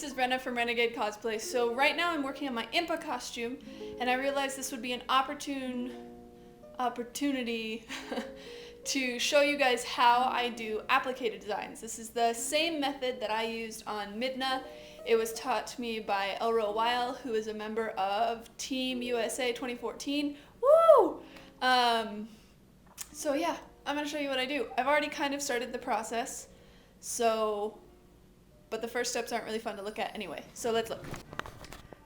is Brenna from Renegade Cosplay. So right now I'm working on my Impa costume, and I realized this would be an opportunity to show you guys how I do applique designs. This is the same method that I used on Midna. It was taught to me by Elrowiel, who is a member of Team USA 2014. Woo! So yeah, I'm gonna show you what I do. I've already kind of started the process, but the first steps aren't really fun to look at anyway. So let's look.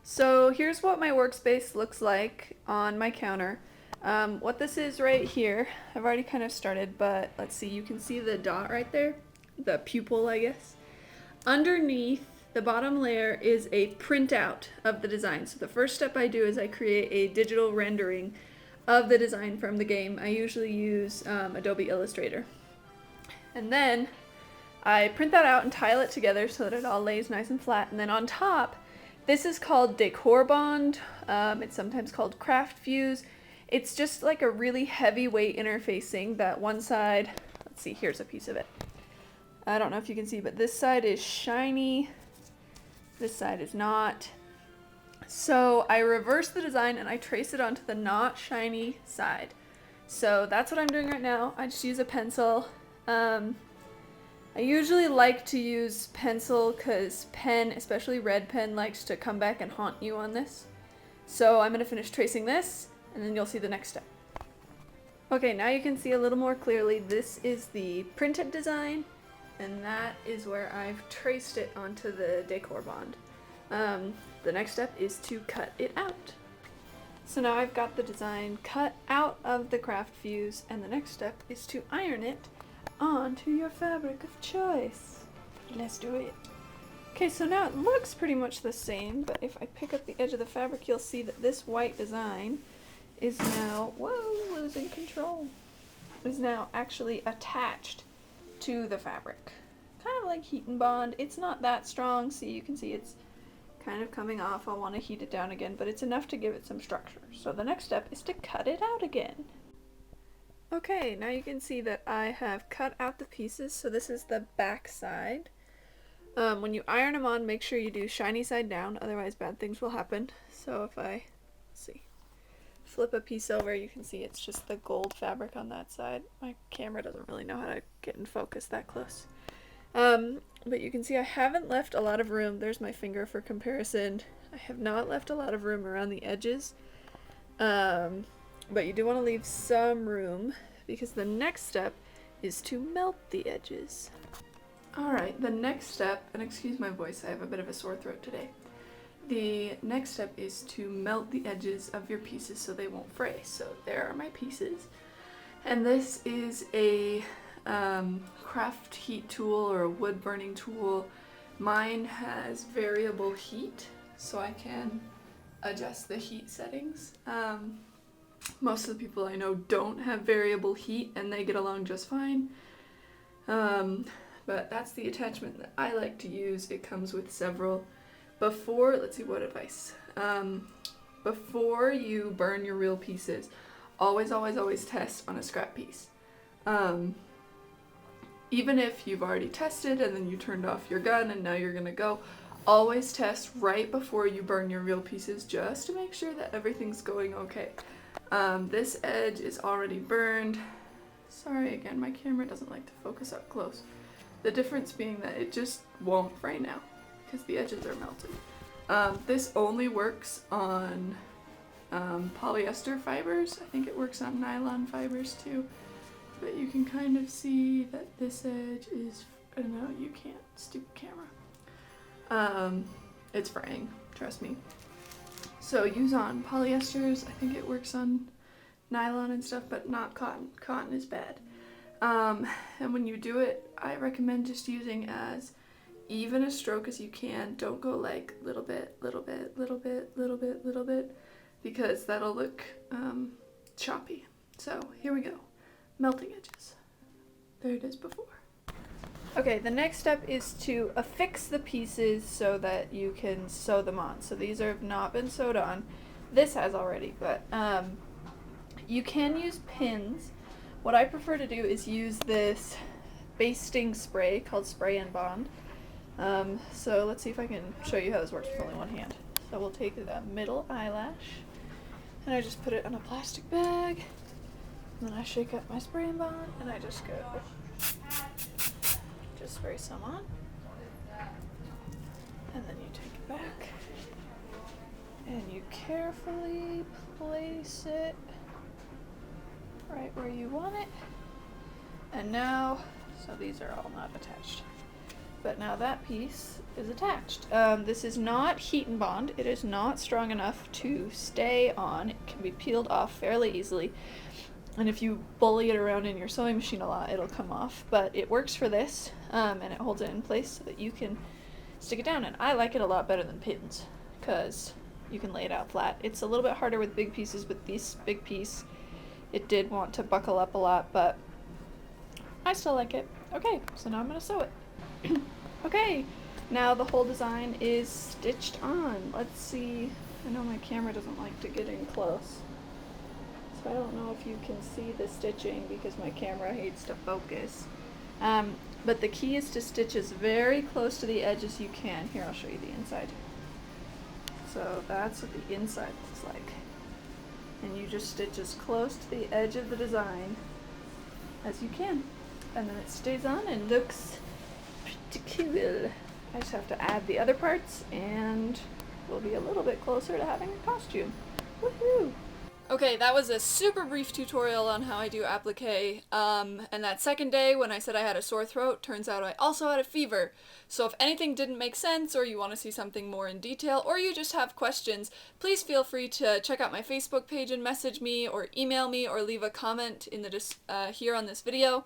So here's what my workspace looks like on my counter. What this is right here, I've already kind of started, but let's see, you can see the dot right there, the pupil, I guess. Underneath the bottom layer is a printout of the design. So the first step I do is I create a digital rendering of the design from the game. I usually use Adobe Illustrator. And then I print that out and tile it together so that it all lays nice and flat. And then on top, this is called decor bond. It's sometimes called craft fuse. It's just like a really heavyweight interfacing that one side, let's see, here's a piece of it. I don't know if you can see, but this side is shiny. This side is not. So I reverse the design and I trace it onto the not shiny side. So that's what I'm doing right now. I just use a pencil. I usually like to use pencil because pen, especially red pen, likes to come back and haunt you on this. So I'm going to finish tracing this and then you'll see the next step. Okay, now you can see a little more clearly. This is the printed design and that is where I've traced it onto the decor bond. The next step is to cut it out. So now I've got the design cut out of the craft fuse, and the next step is to iron it onto your fabric of choice. Let's do it. Okay, so now it looks pretty much the same, but if I pick up the edge of the fabric, you'll see that this white design is now, whoa, losing control, is now actually attached to the fabric. Kind of like heat and bond. It's not that strong, see, you can see it's kind of coming off. I'll want to heat it down again, but it's enough to give it some structure. So the next step is to cut it out again. Okay, now you can see that I have cut out the pieces. So this is the back side. When you iron them on, make sure you do shiny side down, otherwise bad things will happen. So if I, let's see, flip a piece over, you can see it's just the gold fabric on that side. My camera doesn't really know how to get in focus that close. But you can see I haven't left a lot of room. There's my finger for comparison. I have not left a lot of room around the edges. But you do want to leave some room because the next step is to melt the edges. Alright, the next step, and excuse my voice, I have a bit of a sore throat today. The next step is to melt the edges of your pieces so they won't fray. So there are my pieces. And this is a craft heat tool or a wood burning tool. Mine has variable heat, so I can adjust the heat settings. Most of the people I know don't have variable heat and they get along just fine. But that's the attachment that I like to use. It comes with several. Let's see, what advice? Before you burn your real pieces, always test on a scrap piece. Even if you've already tested and then you turned off your gun and now you're gonna go, always test right before you burn your real pieces just to make sure that everything's going okay. This edge is already burned. Sorry again, my camera doesn't like to focus up close. The difference being that it just won't fray now because the edges are melted. This only works on polyester fibers. I think it works on nylon fibers too. But you can kind of see that this edge is, I don't know, you can't, stupid camera. It's fraying, trust me. So use on polyesters. I think it works on nylon and stuff, but not cotton. Cotton is bad. And when you do it, I recommend just using as even a stroke as you can. Don't go like little bit, because that'll look choppy. So here we go. Melting edges. There it is before. Okay, the next step is to affix the pieces so that you can sew them on. So these have not been sewed on. This has already, but you can use pins. What I prefer to do is use this basting spray called Spray and Bond. So let's see if I can show you how this works with only one hand. So we'll take the middle eyelash, and I just put it on a plastic bag, and then I shake up my spray and bond, and I just go, just spray some on, and then you take it back, and you carefully place it right where you want it. And now, so these are all not attached, but now that piece is attached. This is not heat and bond. It is not strong enough to stay on. It can be peeled off fairly easily. And if you bully it around in your sewing machine a lot, it'll come off. But it works for this, and it holds it in place so that you can stick it down. And I like it a lot better than pins, because you can lay it out flat. It's a little bit harder with big pieces. With this big piece, it did want to buckle up a lot, but I still like it. Okay, so now I'm gonna sew it. Okay, now the whole design is stitched on. Let's see. I know my camera doesn't like to get in close, so I don't know if you can see the stitching because my camera hates to focus. But the key is to stitch as very close to the edge as you can. Here, I'll show you the inside. So that's what the inside looks like. And you just stitch as close to the edge of the design as you can. And then it stays on and looks pretty cool. I just have to add the other parts and we'll be a little bit closer to having a costume. Woohoo! Okay, that was a super brief tutorial on how I do applique, and that second day when I said I had a sore throat, turns out I also had a fever. So if anything didn't make sense, or you want to see something more in detail, or you just have questions, please feel free to check out my Facebook page and message me, or email me, or leave a comment in the here on this video.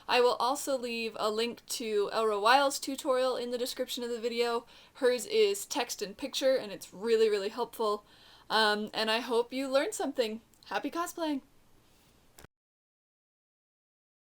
I will also leave a link to Elrowiel's tutorial in the description of the video. Hers is text and picture, and it's really, really helpful. And I hope you learned something. Happy cosplaying!